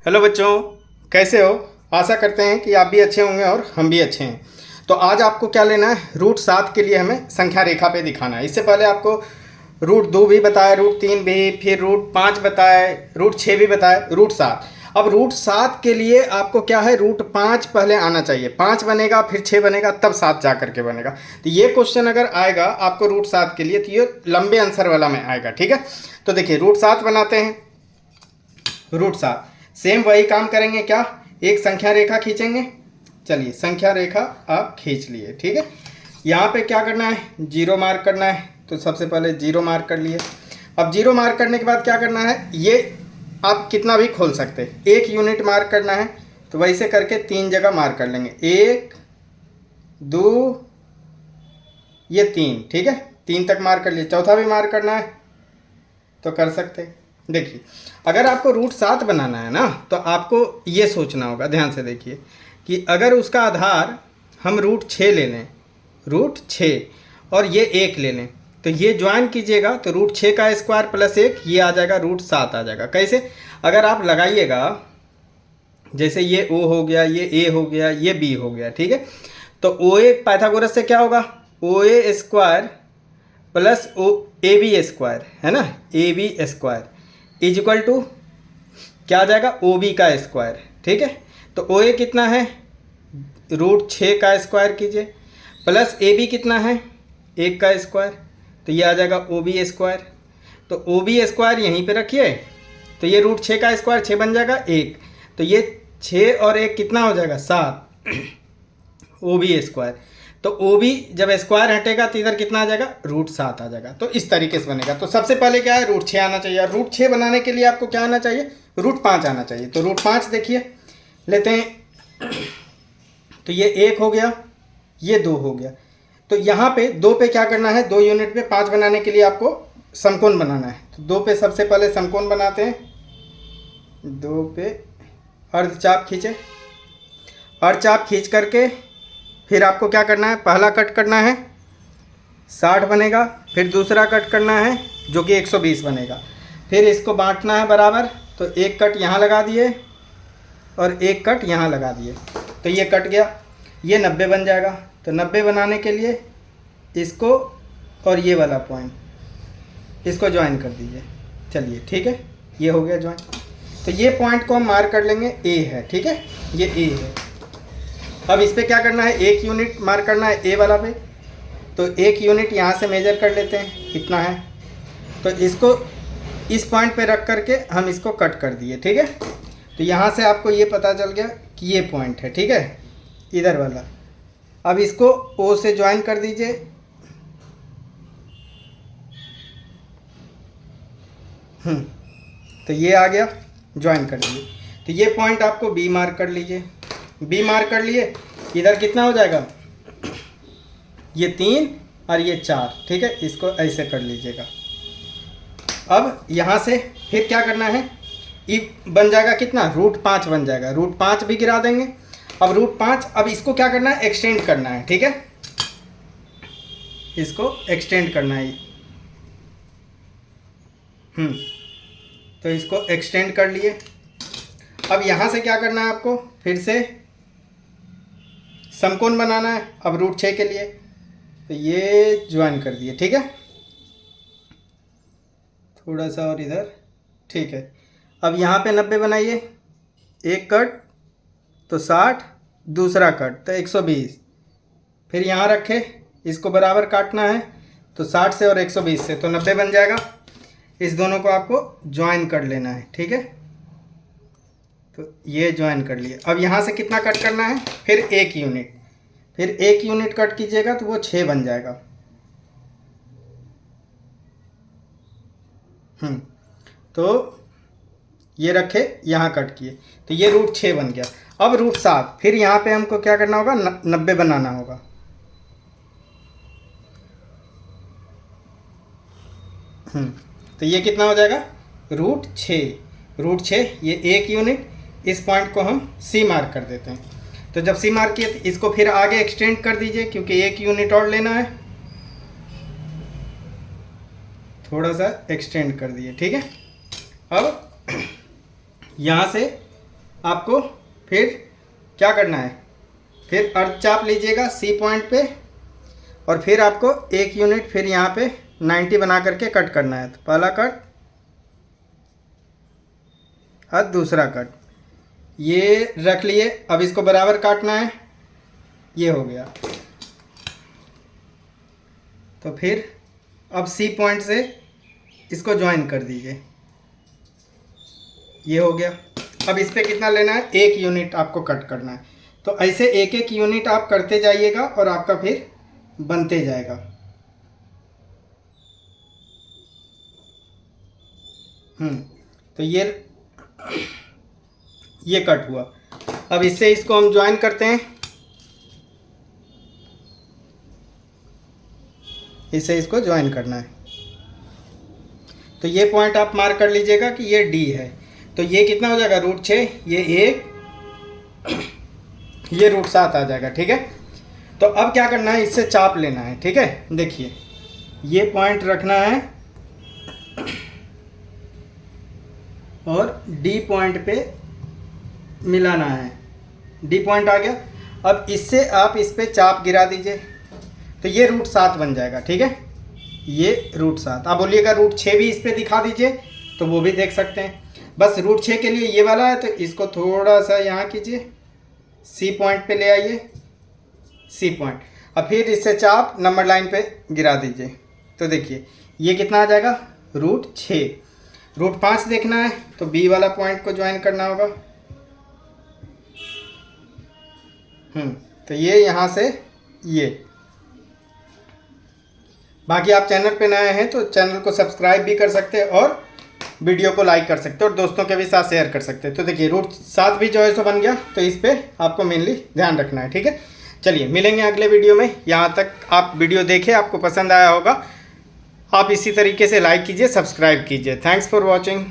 Hello बच्चों, कैसे हो। आशा करते हैं कि आप भी अच्छे होंगे और हम भी अच्छे हैं। तो आज आपको क्या लेना है, रूट 7 के लिए हमें संख्या रेखा पे दिखाना है। इससे पहले आपको रूट 2 भी बताया, रूट 3 भी, फिर रूट 5 बताए, रूट 6 भी बताए, रूट 7। अब रूट 7 के लिए आपको क्या है, रूट 5 पहले आना चाहिए। 5 बनेगा, फिर 6 बनेगा, तब 7 जा करके बनेगा। तो ये क्वेश्चन अगर आएगा आपको रूट 7 के लिए, तो ये लंबे आंसर वाला में आएगा। ठीक है, तो देखिए रूट 7 बनाते हैं। रूट 7 सेम वही काम करेंगे, क्या एक संख्या रेखा खींचेंगे। चलिए संख्या रेखा आप खींच लिए। ठीक है, यहाँ पे क्या करना है, जीरो मार्क करना है। तो सबसे पहले जीरो मार्क कर लिए। अब जीरो मार्क करने के बाद क्या करना है, ये आप कितना भी खोल सकते हैं। 1 यूनिट मार्क करना है, तो वैसे करके 3 जगह मार्क कर लेंगे। 1 2 ये 3। ठीक है, 3 तक मार्क कर लिए। चौथा भी मार्क करना है तो कर सकते हैं। देखिए अगर आपको रूट 7 बनाना है ना, तो आपको ये सोचना होगा, ध्यान से देखिए, कि अगर उसका आधार हम रूट 6 ले लें, रूट 6 और ये 1 ले लें, तो ये ज्वाइन कीजिएगा तो रूट 6 का स्क्वायर प्लस 1 ये आ जाएगा, रूट 7 आ जाएगा। कैसे, अगर आप लगाइएगा, जैसे ये ओ हो गया, ये ए हो गया, ये बी हो गया। ठीक है, तो ओ ए पाइथागोरस से क्या होगा, O A square plus O A B square, है ना, A B square is equal to क्या आ जाएगा, ओ बी का स्क्वायर। ठीक है, तो ओ ए कितना है, रूट 6 का स्क्वायर कीजिए, प्लस ए बी कितना है, 1 का स्क्वायर, तो ये आ जाएगा ओ बी स्क्वायर। तो ओ बी स्क्वायर यहीं पे रखिए, तो ये रूट 6 का स्क्वायर 6 बन जाएगा 1, तो ये 6 और 1 कितना हो जाएगा 7 ओ बी स्क्वायर। तो ओ बी जब स्क्वायर हटेगा तो इधर कितना आ जाएगा, रूट 7 आ जाएगा। तो इस तरीके से बनेगा। तो सबसे पहले क्या है, रूट 6 आना चाहिए। और रूट 6 बनाने के लिए आपको क्या आना चाहिए, रूट 5 आना चाहिए। तो रूट 5 देखिए लेते हैं, तो ये 1 हो गया, ये 2 हो गया। तो यहाँ पे 2 पे क्या करना है, 2 यूनिट पे 5 बनाने के लिए आपको समकोण बनाना है। तो 2 पे सबसे पहले समकोण बनाते हैं। 2 पे अर्धचाप खींचे, अर्धचाप खींच करके फिर आपको क्या करना है, पहला कट करना है 60 बनेगा, फिर दूसरा कट करना है जो कि 120 बनेगा, फिर इसको बांटना है बराबर। तो एक कट यहाँ लगा दिए और एक कट यहाँ लगा दिए, तो ये कट गया, ये 90 बन जाएगा। तो 90 बनाने के लिए इसको और ये वाला पॉइंट इसको ज्वाइन कर दीजिए। चलिए ठीक है, ये हो गया ज्वाइन। तो ये पॉइंट को हम मार्क कर लेंगे, ए है। ठीक है, ये ए है। अब इस पर क्या करना है, 1 यूनिट मार्क करना है ए वाला पे। तो 1 यूनिट यहाँ से मेजर कर लेते हैं, इतना है। तो इसको इस पॉइंट पे रख करके हम इसको कट कर दिए। ठीक है, तो यहाँ से आपको ये पता चल गया कि ये पॉइंट है। ठीक है, इधर वाला। अब इसको ओ से ज्वाइन कर दीजिए। तो ये आ गया, ज्वाइन कर दिए। तो ये पॉइंट आपको बी मार्क कर लीजिए। बी मार्क कर लिए, इधर कितना हो जाएगा, ये 3 और ये 4। ठीक है, इसको ऐसे कर लीजिएगा। अब यहाँ से फिर क्या करना है, ई बन जाएगा कितना, रूट 5 बन जाएगा। रूट 5 भी गिरा देंगे। अब रूट 5, अब इसको क्या करना है, एक्सटेंड करना है। ठीक है, इसको एक्सटेंड करना है। तो इसको एक्सटेंड कर लिए। अब यहाँ से क्या करना है, आपको फिर से समकोण बनाना है। अब रूट 6 के लिए तो ये ज्वाइन कर दिए। ठीक है, थोड़ा सा और इधर। ठीक है, अब यहाँ पे 90 बनाइए, एक कट तो 60, दूसरा कट तो 120, फिर यहाँ रखे, इसको बराबर काटना है। तो 60 से और 120 से तो 90 बन जाएगा। इस दोनों को आपको ज्वाइन कर लेना है। ठीक है, तो ये ज्वाइन कर लिए। अब यहाँ से कितना कट करना है, फिर 1 यूनिट, फिर 1 यूनिट कट कीजिएगा तो वो 6 बन जाएगा। तो ये रखे, यहाँ कट किए, तो ये रूट 6 बन गया। अब रूट 7, फिर यहाँ पे हमको क्या करना होगा, 90 बनाना होगा। तो ये कितना हो जाएगा, रूट 6। रूट 6 ये 1 यूनिट, इस पॉइंट को हम सी मार्क कर देते हैं। तो जब सी मार्क किए तो इसको फिर आगे एक्सटेंड कर दीजिए, क्योंकि 1 यूनिट और लेना है। थोड़ा सा एक्सटेंड कर दिए। ठीक है, अब यहाँ से आपको फिर क्या करना है, फिर अर्ध चाप लीजिएगा सी पॉइंट पे और फिर आपको 1 यूनिट फिर यहाँ पे 90 बना करके कट करना है। तो पहला कट और दूसरा कट, ये रख लिए। अब इसको बराबर काटना है, ये हो गया। तो फिर अब सी पॉइंट से इसको ज्वाइन कर दीजिए, ये हो गया। अब इस पे कितना लेना है, 1 यूनिट आपको कट करना है। तो ऐसे एक एक यूनिट आप करते जाइएगा और आपका फिर बनते जाएगा। तो ये कट हुआ। अब इससे इसको हम ज्वाइन करते हैं, इससे इसको ज्वाइन करना है। तो ये पॉइंट आप मार्क कर लीजिएगा कि ये डी है। तो ये कितना हो जाएगा, √6, ये 1, ये √7 आ जाएगा। ठीक है, तो अब क्या करना है, इससे चाप लेना है। ठीक है, देखिए ये पॉइंट रखना है और डी पॉइंट पे मिलाना है। डी पॉइंट आ गया। अब इससे आप इस पे चाप गिरा दीजिए, तो ये √7 बन जाएगा। ठीक है, ये √7। आप बोलिएगा √6 भी इस पे दिखा दीजिए, तो वो भी देख सकते हैं। बस √6 के लिए ये वाला है, तो इसको थोड़ा सा यहाँ कीजिए, सी पॉइंट पे ले आइए, सी पॉइंट। अब फिर इससे चाप नंबर लाइन पे गिरा दीजिए। तो देखिए ये कितना आ जाएगा, √6। √5 देखना है तो बी वाला पॉइंट को ज्वाइन करना होगा। तो ये यहाँ से ये। बाकी आप चैनल पे नए हैं तो चैनल को सब्सक्राइब भी कर सकते हैं और वीडियो को लाइक कर सकते हैं और दोस्तों के भी साथ शेयर कर सकते हैं। तो देखिए √7 भी जो है सो बन गया। तो इस पे आपको मेनली ध्यान रखना है। ठीक है, चलिए मिलेंगे अगले वीडियो में। यहाँ तक आप वीडियो देखें, आपको पसंद आया होगा, आप इसी तरीके से लाइक कीजिए, सब्सक्राइब कीजिए। Thanks for watching.